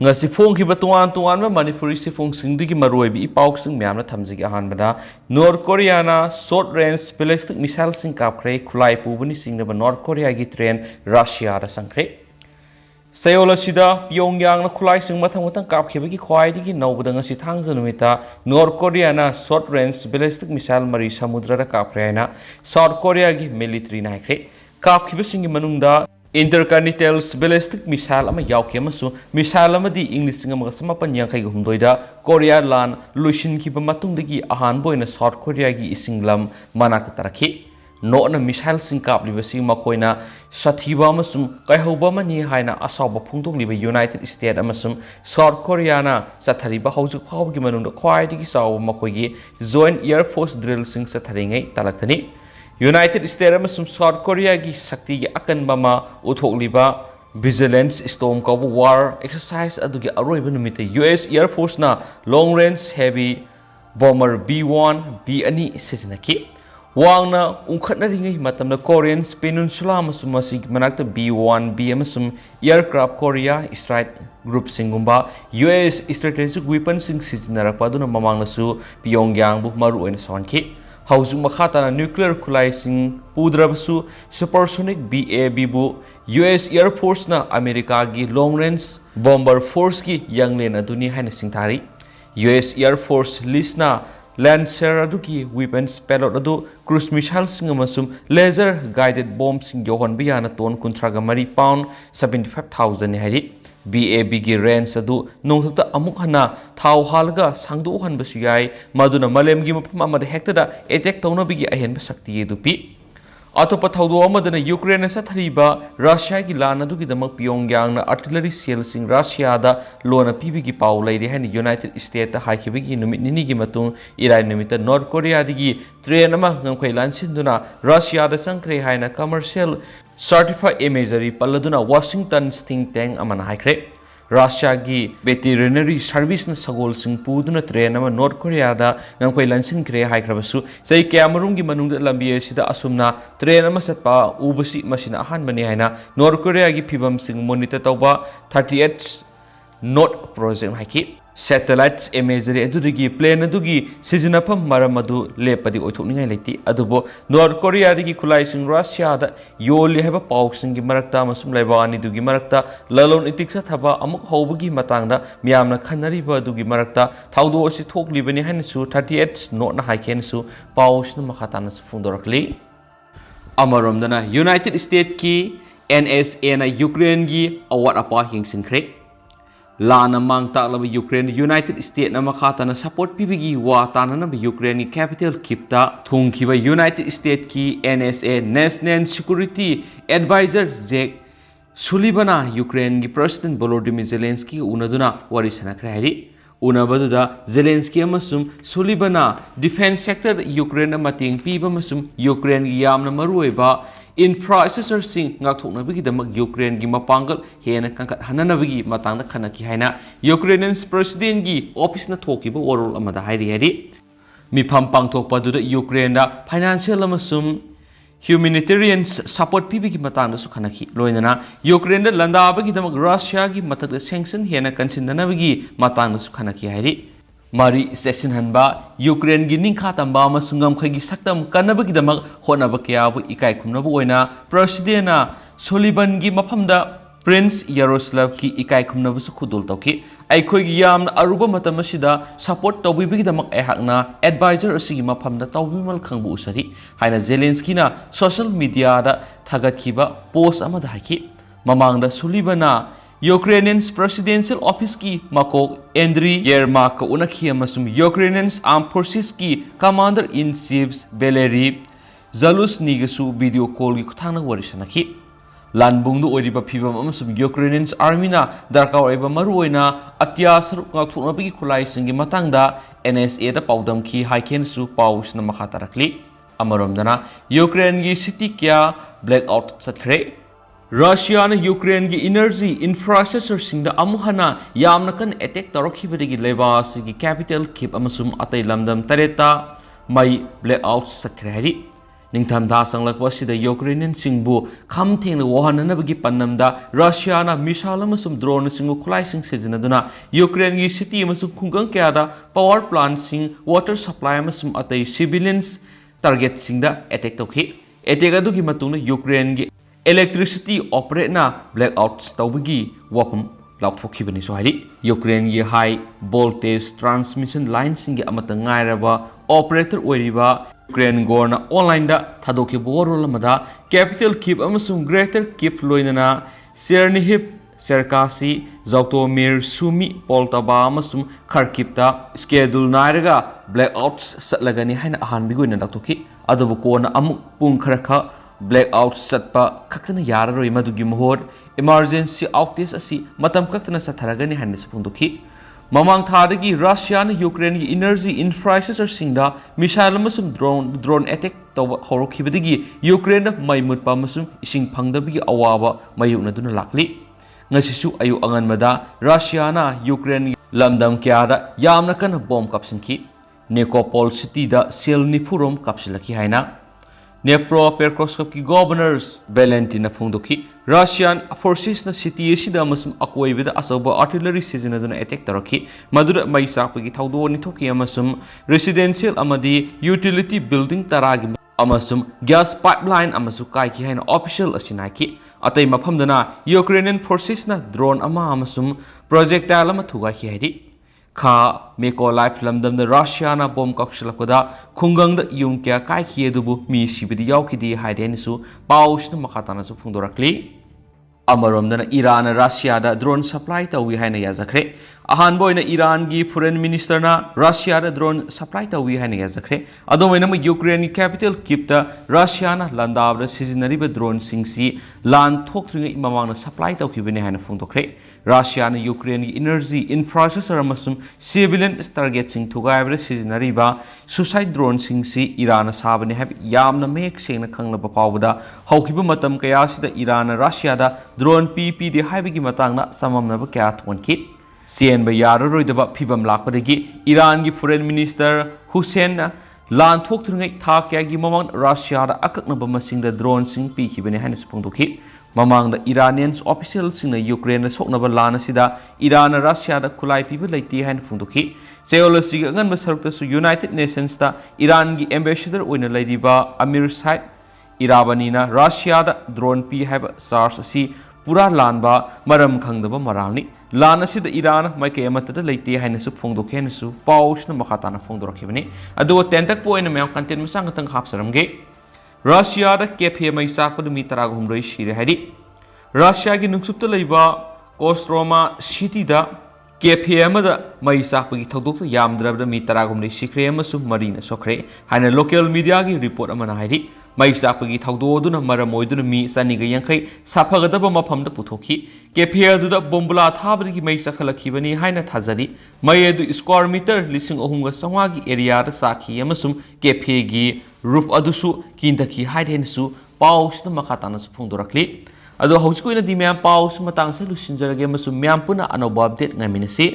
ngasi phongkhiba tuan Manipuri sifungsingdigi maroibi ipausing myamna thamjigi ahanbada North Korea na short range ballistic missile sing kapkhre khulai pubani singnaba North Korea gi train Russia da Changkhre Seoul asida Pyongyang na khulai sing mathang kapkhibagi khwaidigi nawbada ngasi thangja numita North Korea na short range ballistic missile mari samudra da kapkhre na South Korea gi military na khre kapkhibasingi manungda Intercontinental ballistic missile ama yauke amasu missile amadi English nga magasamapan yangkai humdoida Korea lan luishin kiba matungdagi ahan boina South Korea gi isinglam manak tarakhi no na missile singkap libasi makoina sathiba amasum kaihoba mani haina asawba phungtung liba United States amasum South Korea na sathariba haujuk phawgi manungda khwaidigi saw makoigi Joint Air Force drill sing satharingai talaktani United States amasum South Korea gi sakti gi akan bama uthokliba vigilance storm ka war exercise adugi aroiba numite US Air Force na long range heavy bomber B1 B2 sizinaki wangna ungkhatna ringai matamna Korean Peninsula amasum masig manakta B1 B amasum aircraft Korea strike group singumba US strategic weapons sing sizinarapa aduna mamangna su Pyongyang bu maru oina sawanki Hausung makhatana nuclear khutlaising pudrabasu Supersonic BAB bu US Air Force na America gi long range bomber force ki yanglen aduni haina singthari US Air Force list na Lancer aduki weapons payload adu cruise missile sing amasum laser guided bomb sing yohon biyana ton kuntraga mari pound 75,000 hari BAB gi range adu nongthakta amuk hana thau halga sangdu hanbasu yai maduna malem gi mapam amada hekta da attack tawna bigi ahen ba sakti edu pi atopa thawdo amadana Ukraine sa thariba Russia gi lan adu gi damak Pyongyang na artillery cell sing Russia da lona pibi gi paw leire hani United States ta hakibi gi numit nini gi matung irai numita North Korea digi train ama ngamkhai lan sinduna Russia da Changkhre haina commercial certified imagery paladuna Washington think tank amana haikre Russia gi veterinary service na sagol sing puduna train ama North Korea da ngamkhai lansing kre haikrabasu sei kamarum gi manung da lambi sida asumna train ama satpa ubasi masina ahan bani haina North Korea gi phibam sing monitor tawba 38 not project haiki satellites imagery adugi plane adugi sizinapam maramadu lepadi oithokningai leti adubo North Korea digi khulaising Russia da yoli heba pausing gi marakta masum laibani dugi marakta lalon itiksa thaba amuk hobagi matangda miyamna khanariba dugi marakta thawdo asi thoklibani hanisu 38 not na haiken su pausna makhatana su fundorakli amaromdana United States ki NSA na Ukraine gi awat apa hingsinkhre Lana mang taklaba Ukraine United States na makhatana support pibigi wa tanana ba Ukraine capital Kyiv thungkhiba United States ki NSA National Security Advisor Jake Sullivan Ukraine gi President Volodymyr Zelensky unaduna wari sanakre hari unabaduda Zelensky amasum Sullivan defense sector Ukraine mating piba masum Ukraine gi yamna maruiba infrastructure sing ngakthokna bigi damak Ukraine gi mapangal hena kangkat hanana bigi matangda khanaki haina Ukrainian president gi office na thokiba warol amada hairi mifam pangthokpa duda Ukraine da financial amasum humanitarian support pibigi matangda su khanaki loinana Ukraine da landa bagi damak Russia gi matakda sanction hena kansindana bigi matangda su khanaki hairi Mari session hanba Ukraine gi ningkha tamba masungam khagi saktam kanabagi damak honaba kya bu ikai khumnabu oina president na Sullivan gi maphamda Prince Yaroslav ki ikai khumnabu su khudul tawki aikhoi gi yamna aruba matam asida support tawbibigi damak ehakna advisor asigi maphamda tawbimal khangbu usari haina Zelensky na social media da thagatkiba post amada haki mamangda Sullivan na Ukrainian presidential office ki makok Andriy Yermak unakhi amasum Ukrainian armed forces ki commander in chief Valery Zaluzhny gasu video call gi kuthangna warisanaki lanbungdu oiriba phibam amasum Ukrainian army na darka oiba maruoina atya sarup ngakthokna bigi khulai singi matangda NSA da paudam ki haiken su paus na makhatarakli amaromdana Ukraine gi city kya blackout satkhre Russia na Ukraine gi energy infrastructure singda amuhana yamna kan attack torokhibadagi leba sigi capital Kyiv amasum atai lamdam tareta mai blackout sakre hari ꯅꯤꯡꯊꯝꯊꯥ ꯆꯪꯂꯛꯄ ꯑꯁꯤꯗ ꯌꯨꯀ꯭ꯔꯦꯅꯤꯌꯟꯁꯤꯡꯕꯨ ꯈꯝ ꯊꯦꯡꯅ ꯋꯥꯍꯟꯅꯅꯕꯒꯤ ꯄꯥꯟꯗꯝꯗ ꯔꯁꯤꯌꯥꯅ missile ꯑꯃꯁꯨꯡ ꯗ꯭ꯔꯣꯟꯅꯆꯤꯡꯕ ꯈꯨꯠꯂꯥꯏꯁꯤꯡ ꯁꯤꯖꯤꯟꯅꯗꯨꯅ ꯌꯨꯀ꯭ꯔꯦꯟꯒꯤ city ꯑꯃꯁꯨꯡ ꯈꯨꯡꯒꯪ ꯀꯌꯥꯗ ꯄꯥꯋꯔ ꯄ꯭ꯂꯥꯟꯠꯁꯤꯡ, ꯋꯥꯇꯔ ꯁꯄ꯭ꯂꯥꯏ ꯑꯃꯁꯨꯡ ꯑꯇꯩ ꯁꯤꯚꯤꯂꯤꯌꯟꯁ ꯇꯥꯔꯒꯦꯠꯁꯤꯡꯗ ꯑꯦꯇꯦꯛ ꯇꯧꯈꯤ꯫ ꯑꯦꯇꯦꯛ ꯑꯗꯨꯒꯤ ꯃꯇꯨꯡꯗ ꯌꯨꯀ꯭ꯔꯦꯟꯒꯤ ꯏꯂꯦꯛꯇ꯭ꯔꯤꯁꯤꯇꯤ ꯑꯣꯄꯔꯦꯠꯅ ꯕ꯭ꯂꯦꯛ ꯑꯥꯎꯠ ꯇꯧꯕꯒꯤ ꯋꯥꯐꯝ ꯂꯥꯎꯊꯣꯛꯈꯤꯕꯅꯤꯁꯨ ꯍꯥꯏꯔꯤ꯫ ꯌꯨꯀ꯭ꯔꯦꯟꯒꯤ ꯍꯥꯏ ꯚꯣꯜꯇꯦꯖ ꯇ꯭ꯔꯥꯟꯁꯃꯤꯁꯟ ꯂꯥꯏꯟꯁꯤꯡꯒꯤ ꯑꯃꯠꯇ ꯉꯥꯏꯔꯕ ꯑꯣꯄꯔꯦꯇꯔ ꯑꯣꯏꯔꯤꯕ ꯌꯨꯀ꯭ꯔꯦꯟꯒꯣꯔꯅ ꯑꯣꯟꯂꯥꯏꯟꯗ ꯊꯥꯗꯣꯛꯈꯤꯕ ꯋꯥꯔꯣꯜ ꯑꯃꯗ ꯀꯦꯄꯤꯇꯦꯜ ꯀꯤꯞ ꯑꯃꯁꯨꯡ ꯒ꯭ꯔꯦꯇꯔ ꯀꯤꯞ ꯂꯣꯏꯅꯅ ꯆꯦꯔꯅꯤꯍꯤꯞ, ꯆꯦꯔꯀꯥꯁꯤ, ꯖꯧꯇꯣꯃꯤꯔ, ꯁꯨꯃꯤ, ꯄꯣꯜꯇꯥꯕꯥ ꯑꯃꯁꯨꯡ ꯈꯥꯔꯀꯤꯞꯇ ꯁ꯭ꯀꯦꯗꯨꯜ ꯅꯥꯏꯔꯒ ꯕ꯭ꯂꯦꯛ ꯑꯥꯎꯠ ꯆꯠꯂꯒꯅꯤ ꯍꯥꯏꯅ ꯑꯍꯥꯟꯕꯒꯤ ꯑꯣꯏꯅ ꯂꯥꯎꯊꯣꯛꯈꯤ꯫ ꯑꯗꯨꯕꯨ ꯀꯣꯟꯅ ꯑꯃꯨꯛ ꯄꯨꯡ ꯈꯔꯈꯛ ꯕ꯭ꯂꯦꯛ ꯑꯥꯎꯠ ꯆꯠꯄ ꯈꯛꯇꯅ ꯌꯥꯔꯔꯣꯏ, ꯃꯗꯨꯒꯤ ꯃꯍꯨꯠ ꯏꯃꯥꯔꯖꯦꯟꯁꯤ ꯑꯥꯎꯇꯦꯖ ꯑꯁꯤ ꯃꯇꯝ ꯈꯛꯇꯅ ꯆꯠꯊꯔꯒꯅꯤ ꯍꯥꯏꯅꯁꯨ ꯐꯣꯡꯗꯣꯛꯈꯤ꯫ ꯃꯃꯥꯡ ꯊꯥꯗꯒꯤ ꯔꯁꯤꯌꯥꯅ ꯌꯨꯀ꯭ꯔꯦꯟꯒꯤ ꯏꯅꯔꯖꯤ ꯏꯟꯐ꯭ꯔꯥꯁ꯭ꯇ꯭ꯔꯛꯆꯔꯁꯤꯡꯗ ꯃꯤꯁꯥꯏꯜ ꯑꯃꯁꯨꯡ ꯗ꯭ꯔꯣꯟ ꯑꯦꯇꯦꯛ ꯇꯧꯕ ꯍꯧꯔꯛꯈꯤꯕꯗꯒꯤ ꯌꯨꯀ꯭ꯔꯦꯟꯗ ꯃꯩ ꯃꯨꯠꯄ ꯑꯃꯁꯨꯡ ꯏꯁꯤꯡ ꯐꯪꯗꯕꯒꯤ ꯑꯋꯥꯕ ꯃꯥꯌꯣꯛꯅꯗꯨꯅ ꯂꯥꯛꯂꯤ꯫ ꯉꯁꯤꯁꯨ ꯑꯌꯨꯛ ꯑꯉꯟꯕꯗ ꯔꯁꯤꯌꯥꯅ ꯌꯨꯀ꯭ꯔꯦꯟꯒꯤ ꯂꯝꯗꯝ ꯀꯌꯥꯗ ꯌꯥꯝꯅ ꯀꯟꯅ ꯕꯣꯝ ꯀꯥꯞꯁꯤꯟꯈꯤ꯫ ꯅꯤꯀꯣꯄꯣꯜ ꯁꯤꯇꯤꯗ ꯁꯦꯜ 90 ꯔꯣꯝ ꯀꯥꯞꯁꯤꯜꯂꯛꯈꯤ ꯍꯥꯏꯅ ꯗꯅꯦꯄ꯭ꯔꯣꯄꯦꯇ꯭ꯔꯣꯚꯁ꯭ꯀꯤ ꯒꯣꯚꯔꯅꯔ ꯚꯦꯂꯦꯟꯇꯤꯟꯅ ꯐꯣꯡꯗꯣꯛꯈꯤ꯫ ꯔꯁꯤꯌꯥꯟ ꯐꯣꯔꯁꯦꯁꯅ ꯁꯤꯇꯤ ꯑꯁꯤꯗ ꯑꯃꯁꯨꯡ ꯑꯀꯣꯏꯕꯗ ꯑꯆꯧꯕ ꯑꯥꯔꯇꯤꯂꯔꯤ ꯁꯤꯖꯤꯟꯅꯗꯨꯅ ꯑꯦꯇꯦꯛ ꯇꯧꯔꯛꯈꯤ, ꯃꯗꯨꯗ ꯃꯩ ꯆꯥꯛꯄꯒꯤ ꯊꯧꯗꯣꯛ ꯑꯅꯤ ꯊꯣꯛꯈꯤ ꯑꯃꯁꯨꯡ ꯔꯦꯁꯤꯗꯦꯟꯁꯤꯌꯦꯜ ꯑꯃꯗꯤ ꯌꯨꯇꯤꯂꯤꯇꯤ ꯕꯤꯜꯗꯤꯡ 10ꯒꯤ ꯑꯃꯁꯨꯡ ꯒ꯭ꯌꯥꯁ ꯄꯥꯏꯞꯂꯥꯏꯟ ꯑꯃꯁꯨ ꯀꯥꯏꯈꯤ ꯍꯥꯏꯅ ꯑꯣꯐꯤꯁꯤꯌꯦꯜ ꯑꯁꯤꯅ ꯍꯥꯏꯈꯤ꯫ ꯑꯇꯩ ꯃꯐꯝꯗꯅ ꯌꯨꯀ꯭ꯔꯦꯅꯤꯌꯟ ꯐꯣꯔꯁꯦꯁꯅ ꯗ꯭ꯔꯣꯟ ꯑꯃ ꯑꯃꯁꯨꯡ ꯄ꯭ꯔꯣꯖꯦꯛꯇꯥꯏꯜ ꯑꯃ ꯊꯨꯒꯥꯏꯈꯤ ꯍꯥꯏꯔꯤ꯫ ꯈꯥ ꯃꯤꯀꯣꯂꯥꯏꯚ ꯂꯝꯗꯝꯗ ꯔꯁꯤꯌꯥꯅ ꯕꯣꯝ ꯀꯥꯞꯁꯤꯜꯂꯛꯄꯗ ꯈꯨꯡꯒꯪꯗ ꯌꯨꯝ ꯀꯌꯥ ꯀꯥꯏꯈꯤ, ꯑꯗꯨꯕꯨ ꯃꯤ ꯁꯤꯕꯗꯤ ꯌꯥꯎꯈꯤꯗꯦ ꯍꯥꯏꯅꯁꯨ ꯄꯥꯎꯁꯤꯅ ꯃꯈꯥ ꯇꯥꯅꯁꯨ ꯐꯣꯡꯗꯣꯔꯛꯂꯤ꯫ ꯑꯃꯔꯣꯝꯗꯅ ꯏꯔꯥꯟꯅ ꯔꯁꯤꯌꯥꯗ ꯗ꯭ꯔꯣꯟ ꯁꯄ꯭ꯂꯥꯏ ꯇꯧꯏ ꯍꯥꯏꯅ ꯌꯥꯖꯈ꯭ꯔꯦ꯫ ꯑꯍꯥꯟꯕ ꯑꯣꯏꯅ ꯏꯔꯥꯟꯒꯤ ꯐꯣꯔꯦꯟ ꯃꯤꯅꯤꯁꯇꯔꯅ ꯔꯁꯤꯌꯥꯗ ꯗ꯭ꯔꯣꯟ ꯁꯄ꯭ꯂꯥꯏ ꯇꯧꯏ ꯍꯥꯏꯅ ꯌꯥꯖꯈ꯭ꯔꯦ꯫ ꯑꯗꯨꯝ ꯑꯣꯏꯅꯃꯛ ꯌꯨꯀ꯭ꯔꯦꯟꯒꯤ ꯀꯦꯄꯤꯇꯦꯜ ꯀꯤꯞꯇ ꯔꯁꯤꯌꯥꯅ ꯂꯥꯟꯗꯥꯕꯗ ꯁꯤꯖꯤꯟꯅꯔꯤꯕ ꯗ꯭ꯔꯣꯟꯁꯤꯡꯁꯤ ꯂꯥꯟ ꯊꯣꯛꯇ꯭ꯔꯤꯉꯩ ꯃꯃꯥꯡꯗ ꯁꯄ꯭ꯂꯥꯏ ꯇꯧꯈꯤꯕꯅꯤ ꯍꯥꯏꯅ ꯐꯣꯡꯗꯣꯛꯈ꯭ꯔꯦ꯫ ꯔꯁꯤꯌꯥꯅ ꯌꯨꯀ꯭ꯔꯦꯟꯒꯤ ꯏꯅꯔꯖꯤ ꯏꯟꯐ꯭ꯔꯥꯁ꯭ꯇ꯭ꯔꯛꯆꯔ ꯑꯃꯁꯨꯡ ꯁꯤꯚꯤꯂꯤꯌꯟ ꯇꯥꯔꯒꯦꯠꯁꯤꯡ ꯊꯨꯒꯥꯏꯕꯗ ꯁꯤꯖꯤꯟꯅꯔꯤꯕ ꯁꯨꯁꯥꯏꯠ ꯗ꯭ꯔꯣꯟꯁꯤꯡꯁꯤ ꯏꯔꯥꯟꯅ ꯁꯥꯕꯅꯤ ꯍꯥꯏꯕ ꯌꯥꯝꯅ ꯃꯌꯦꯛ ꯁꯦꯡꯅ ꯈꯪꯂꯕ ꯐꯥꯎꯕꯗ ꯍꯧꯈꯤꯕ ꯃꯇꯝ ꯀꯌꯥ ꯑꯁꯤꯗ ꯏꯔꯥꯟꯅ ꯔꯁꯤꯌꯥꯗ ꯗ꯭ꯔꯣꯟ ꯄꯤꯗꯦ ꯍꯥꯏꯕꯒꯤ ꯃꯇꯥꯡꯗ ꯆꯃꯝꯅꯕ ꯀꯌా ꯊꯣꯛꯍꯟꯈꯤ꯫ ꯆꯦꯟꯕ ꯌꯥꯔꯔꯣꯏꯗꯕ ꯐꯤꯚꯝ ꯂꯥꯛꯄꯗꯒꯤ ꯏꯔꯥꯟꯒꯤ ꯐꯣꯔꯦꯟ ꯃꯤꯅꯤꯁꯇꯔ ꯍꯨꯁꯦꯟꯅ ꯂꯥꯟ ꯊꯣꯛꯇ꯭ꯔꯤꯉꯩ ꯊꯥ ꯀꯌꯥꯒꯤ ꯃꯃꯥꯡꯗ ꯔꯁꯤꯌꯥꯗ ꯑꯀꯛꯅꯕ ꯃꯁꯤꯡꯗ ꯗ꯭ꯔꯣꯟꯁꯤꯡ ꯄꯤꯈꯤꯕꯅꯤ ꯍꯥꯏꯅꯁꯨ ꯐꯣꯡꯗꯣꯛꯈꯤ꯫ ꯃꯃꯥꯡꯗ ꯏꯔꯥꯅꯤꯌꯟ ꯑꯣꯐꯤꯁꯤꯌꯦꯜꯁꯤꯡꯅ ꯌꯨꯀ꯭ꯔꯦꯟꯗ ꯁꯣꯛꯅꯕ ꯂꯥꯟ ꯑꯁꯤꯗ ꯏꯔꯥꯟꯅ ꯔꯁꯤꯌꯥꯗ ꯈꯨꯠꯂꯥꯏ ꯄꯤꯕ ꯂꯩꯇꯦ ꯍꯥꯏꯅ ꯐꯣꯡꯗꯣꯛꯈꯤ꯫ ꯆꯌꯣꯜ ꯑꯁꯤꯒꯤ ꯑꯉꯟꯕ ꯁꯔꯨꯛꯇꯁꯨ ꯌꯨꯅꯥꯏꯇꯦꯗ ꯅꯦꯁꯟꯁꯇ ꯏꯔꯥꯟꯒꯤ ꯑꯦꯝꯕꯦꯁꯦꯗꯔ ꯑꯣꯏꯅ ꯂꯩꯔꯤꯕ ꯑꯃꯤꯔ ꯁꯥꯏꯗ ꯏꯔꯥꯕꯅꯤꯅ ꯔꯁꯤꯌꯥꯗ ꯗ꯭ꯔꯣꯟ ꯄꯤ ꯍꯥꯏꯕ ꯆꯥꯔꯖ ꯑꯁꯤ ꯄꯨꯔꯥ ꯂꯥꯟꯕ, ꯃꯔꯝ ꯈꯪꯗꯕ ꯃꯔꯥꯜꯅꯤ꯫ ꯂꯥꯟ ꯑꯁꯤꯗ ꯏꯔꯥꯟꯅ ꯃꯥꯏꯀꯩ ꯑꯃꯠꯇꯗ ꯂꯩꯇꯦ ꯍꯥꯏꯅꯁꯨ ꯐꯣꯡꯗꯣꯛꯈꯤ ꯍꯥꯏꯅꯁꯨ ꯄꯥꯎꯁꯤꯅ ꯃꯈꯥ ꯇꯥꯅ ꯐꯣꯡꯗꯣꯔꯛꯈꯤꯕꯅꯤ꯫ ꯑꯗꯨꯒ ꯇꯦꯟꯇꯛꯄ ꯑꯣꯏꯅ ꯃꯌꯥꯝ ꯀꯟꯇꯦꯟ ꯃꯆꯥ ꯈꯛꯇꯪ ꯍꯥꯞꯆꯔꯝꯒꯦ꯫ ꯔꯁꯤꯌꯥꯗ ꯀꯦꯐꯦ ꯃꯩ ꯆꯥꯛꯄꯗ ꯃꯤ 138 ꯁꯤꯔꯦ ꯍꯥꯏꯔꯤ꯫ ꯔꯁꯤꯌꯥꯒꯤ ꯅꯨꯡꯆꯨꯞꯇ ꯂꯩꯕ ꯀꯣꯁꯇ꯭ꯔꯣꯃꯥ ꯁꯤꯇꯤꯗ ꯀꯦꯐꯦ ꯑꯃꯗ ꯃꯩ ꯆꯥꯛꯄꯒꯤ ꯊꯧꯗꯣꯛꯇ ꯌꯥꯝꯗ꯭ꯔꯕꯗ ꯃꯤ 138 ꯁꯤꯈ꯭ꯔꯦ ꯑꯃꯁꯨꯡ 3ꯅ ꯁꯣꯛꯈ꯭ꯔꯦ ꯍꯥꯏꯅ ꯂꯣꯀꯦꯜ ꯃꯤꯗꯤꯌꯥꯒꯤ ꯔꯤꯄꯣꯔꯠ ꯑꯃꯅ ꯍꯥꯏꯔꯤ꯫ ꯃꯩ ꯆꯥꯛꯄꯒꯤ ꯊꯧꯗꯣꯛ ꯑꯗꯨꯅ ꯃꯔꯝ ꯑꯣꯏꯗꯨꯅ ꯃꯤ 250 ꯁꯥꯐꯒꯗꯕ ꯃꯐꯝꯗ ꯄꯨꯊꯣꯛꯈꯤ꯫ ꯀꯦꯐꯦ ꯑꯗꯨꯗ ꯕꯣꯝꯕꯨꯂꯥ ꯊꯥꯕꯗꯒꯤ ꯃꯩ ꯆꯥꯛꯈꯠꯂꯛꯈꯤꯕꯅꯤ ꯍꯥꯏꯅ ꯊꯥꯖꯔꯤ꯫ ꯃꯩ ꯑꯗꯨ ꯁ꯭ꯀ꯭ꯋꯥꯔ ꯃꯤꯇꯔ 3,500ꯒꯤ ꯑꯦꯔꯤꯌꯥꯗ ꯆꯥꯛꯈꯤ ꯑꯃꯁꯨꯡ ꯀꯦꯐꯦꯒꯤ ꯔꯨꯐ ꯑꯗꯨꯁꯨ ꯀꯤꯟꯊꯈꯤ ꯍꯥꯏꯅꯁꯨ ꯄꯥꯎꯁꯤꯅ ꯃꯈꯥ ꯇꯥꯅꯁꯨ ꯐꯣꯡꯗꯣꯔꯛꯂꯤ꯫ ꯑꯗꯣ ꯍꯧꯖꯤꯛ ꯑꯣꯏꯅꯗꯤ ꯃꯌꯥꯝ ꯄꯥꯎꯁꯤ ꯃꯇꯥꯡꯁꯦ ꯂꯣꯏꯁꯤꯟꯖꯔꯒꯦ ꯑꯃꯁꯨꯡ ꯃꯌꯥꯝ ꯄꯨꯟꯅ ꯑꯅꯧꯕ ꯑꯞꯗꯦꯠ ꯉꯥꯏꯃꯤꯟꯅꯁꯤ꯫